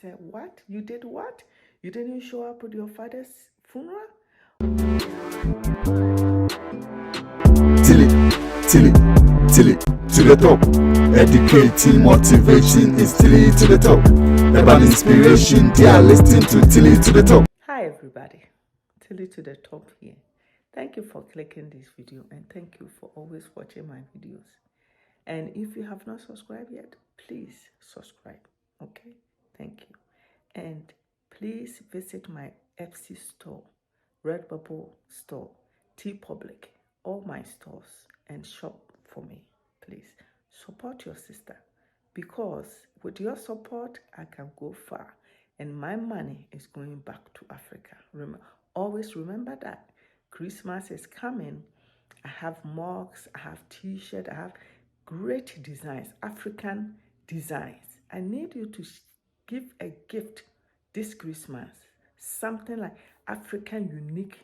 Said, what? You did what? You didn't show up at your father's funeral? Till it to the top. Educating, motivation is Tilly to the top. About inspiration, they are listening to Tilly to the top. Hi everybody, Tilly to the top here. Thank you for clicking this video and thank you for always watching my videos. And if you have not subscribed yet, please subscribe. Okay, thank you. And please visit my Etsy store, Redbubble store, TeePublic, all my stores, and shop for me. Please support your sister, because with your support I can go far and my money is going back to Africa. Always remember that Christmas is coming. I have mugs, I have t-shirts, I have great designs, African designs. I need you to give a gift this Christmas, something like African unique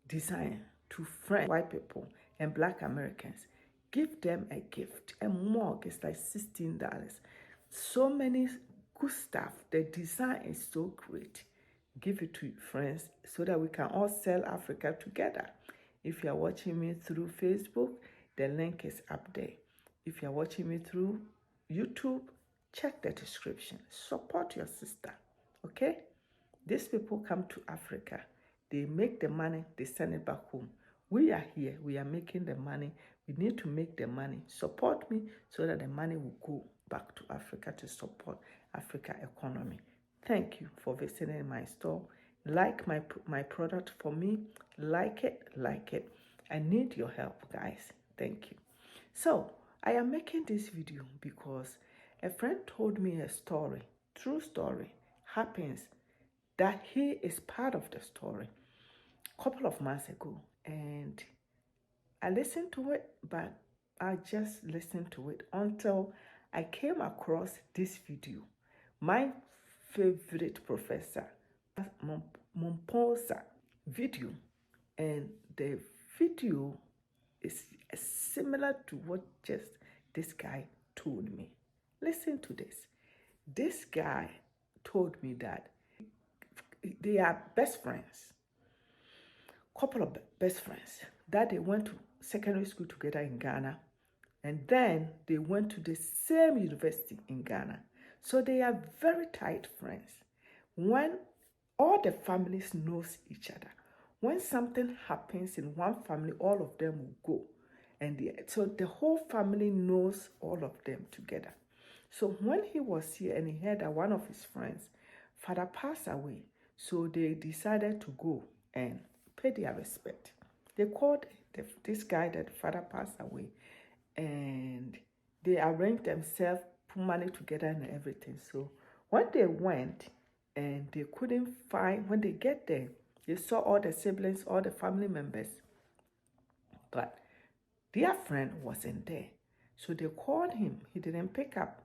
design to French white people and Black Americans. Give them a gift. A mug is like $16. So many good stuff. The design is so great. Give it to your friends so that we can all sell Africa together. If you are watching me through Facebook, the link is up there. If you are watching me through YouTube, check the description. Support your sister, okay? These people come to Africa. They make the money, they send it back home. We are here, we are making the money. We need to make the money. Support me so that the money will go back to Africa to support Africa economy. Thank you for visiting my store. Like my product for me. Like it. I need your help, guys. Thank you. So, I am making this video because a friend told me a story, true story, happens, that he is part of the story a couple of months ago. And I listened to it, but I just listened to it until I came across this video. My favorite professor, Momposa video. And the video is similar to what just this guy told me. Listen to this. This guy told me that they are best friends, couple of best friends, that they went to secondary school together in Ghana, and then they went to the same university in Ghana. So they are very tight friends. When all the families knows each other, when something happens in one family, all of them will go. And so the whole family knows all of them together. So when he was here and he heard that one of his friends' father passed away, so they decided to go and pay their respect. They called this guy that the father passed away, and they arranged themselves, put money together and everything. So when they went and they couldn't find, when they get there, they saw all the siblings, all the family members, but their friend wasn't there. So they called him. He didn't pick up.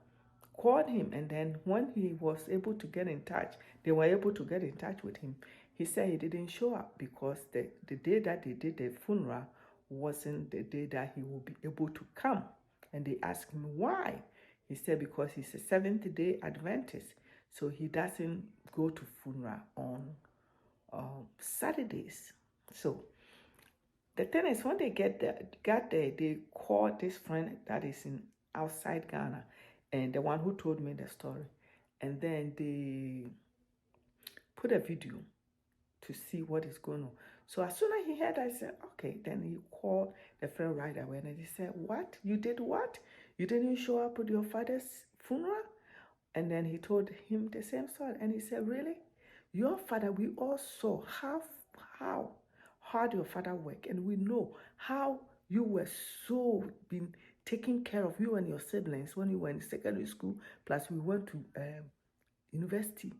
Called him, and then when he was able to get in touch, they were able to get in touch with him. He said he didn't show up because the day that they did the funeral wasn't the day that he will be able to come. And they asked him why. He said because he's a Seventh-day Adventist, so he doesn't go to funeral on Saturdays. So the thing is, when they got there, they called this friend that is in outside Ghana, and the one who told me the story, and then they put a video to see what is going on. So as soon as he heard, I said, okay. Then he called the friend right away, and he said, what? You did what? You didn't show up at your father's funeral? And then he told him the same story, and he said, really? Your father, we all saw how hard your father worked, and we know how you were so been taking care of, you and your siblings, when you were in secondary school, plus we went to university,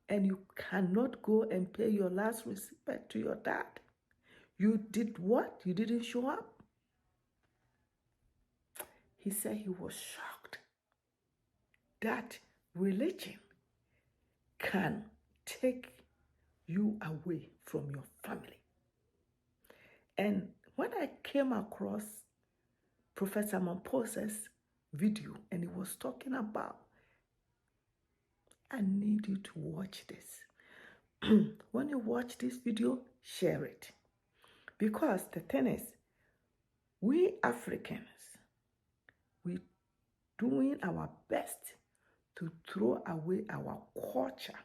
and you cannot go and pay your last respect to your dad. You did what? You didn't show up? He said he was shocked that religion can take you away from your family. And when I came across Professor Momposa's video, and he was talking about I need you to watch this. When you watch this video, share it. Because the thing is, we Africans, we doing our best to throw away our culture.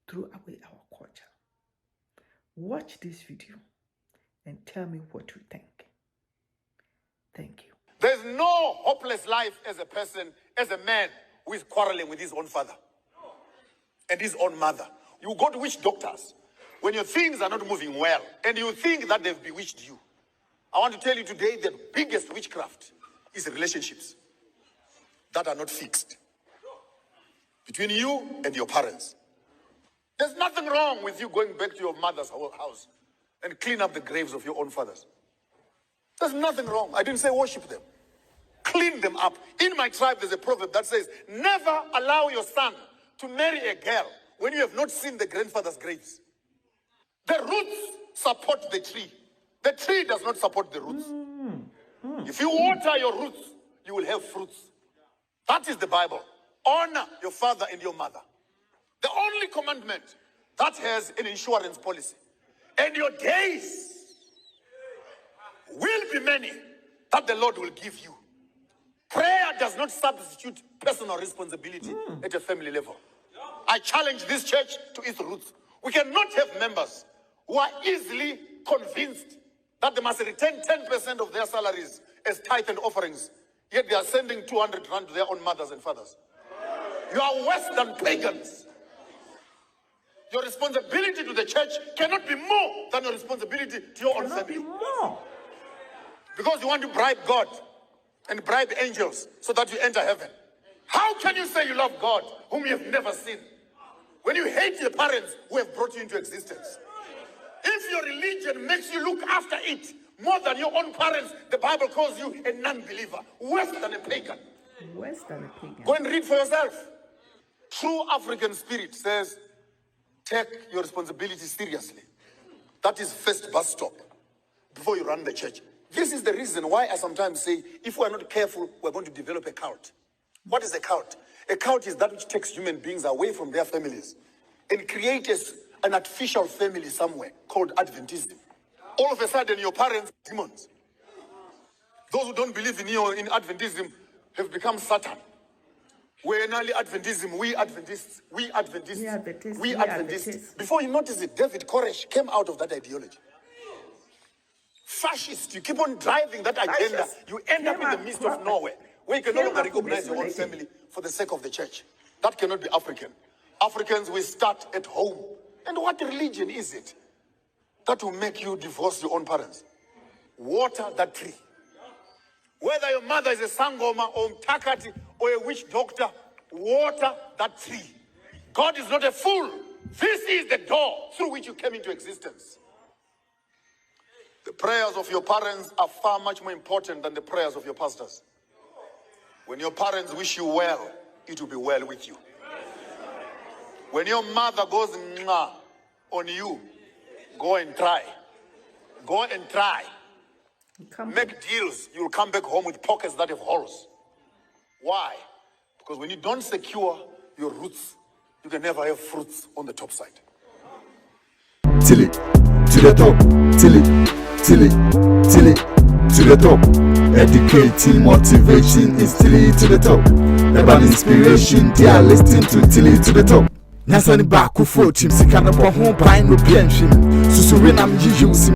Throw away our culture. Watch this video and tell me what you think. Thank you. There's no hopeless life as a person, as a man who is quarreling with his own father and his own mother. You go to witch doctors when your things are not moving well and you think that they've bewitched you. I want to tell you today that the biggest witchcraft is relationships that are not fixed between you and your parents. There's nothing wrong with you going back to your mother's house and clean up the graves of your own fathers. There's nothing wrong. I didn't say worship them. Clean them up. In my tribe, there's a proverb that says, never allow your son to marry a girl when you have not seen the grandfather's graves. The roots support the tree. The tree does not support the roots. If you water your roots, you will have fruits. That is the Bible. Honor your father and your mother. The only commandment that has an insurance policy. And your days will be many that the Lord will give you. Prayer does not substitute personal responsibility at a family level. I challenge this church to its roots. We cannot have members who are easily convinced that they must return 10% of their salaries as tithe and offerings, yet they are sending 200 rand to their own mothers and fathers. You are worse than pagans. Your responsibility to the church cannot be more than your responsibility to your own family. More. Because you want to bribe God and bribe angels so that you enter heaven. How can you say you love God whom you have never seen when you hate your parents who have brought you into existence? If your religion makes you look after it more than your own parents, the Bible calls you a non-believer, worse than a pagan. Worse than a pagan. Go and read for yourself. True African spirit says, take your responsibility seriously. That is first bus stop before you run the church. This is the reason why I sometimes say, if we're not careful, we're going to develop a cult. What is a cult? A cult is that which takes human beings away from their families and creates an artificial family somewhere called Adventism. All of a sudden, your parents are demons. Those who don't believe in Adventism have become Satan. We're in early Adventism, we Adventists. Before you notice it, David Koresh came out of that ideology. Fascist, you keep on driving that agenda, you end up in the midst of nowhere, where you can no longer recognize your own family for the sake of the church. That cannot be African. Africans, we start at home. And what religion is it that will make you divorce your own parents? Water that tree. Whether your mother is a sangoma or mtakati or a witch doctor, water that tree. God is not a fool. This is the door through which you came into existence. The prayers of your parents are far much more important than the prayers of your pastors. When your parents wish you well, it will be well with you. When your mother goes mwah on you, go and try. Go and try. Make deals. You'll come back home with pockets that have holes. Why? Because when you don't secure your roots, you can never have fruits on the top side. Till it to the top, till it to the top. Educating motivation is till it to the top. About inspiration, they are listening to till it to the top. Nasani back for team, Sikana Pahon, Pine, Rupian, Susurinam,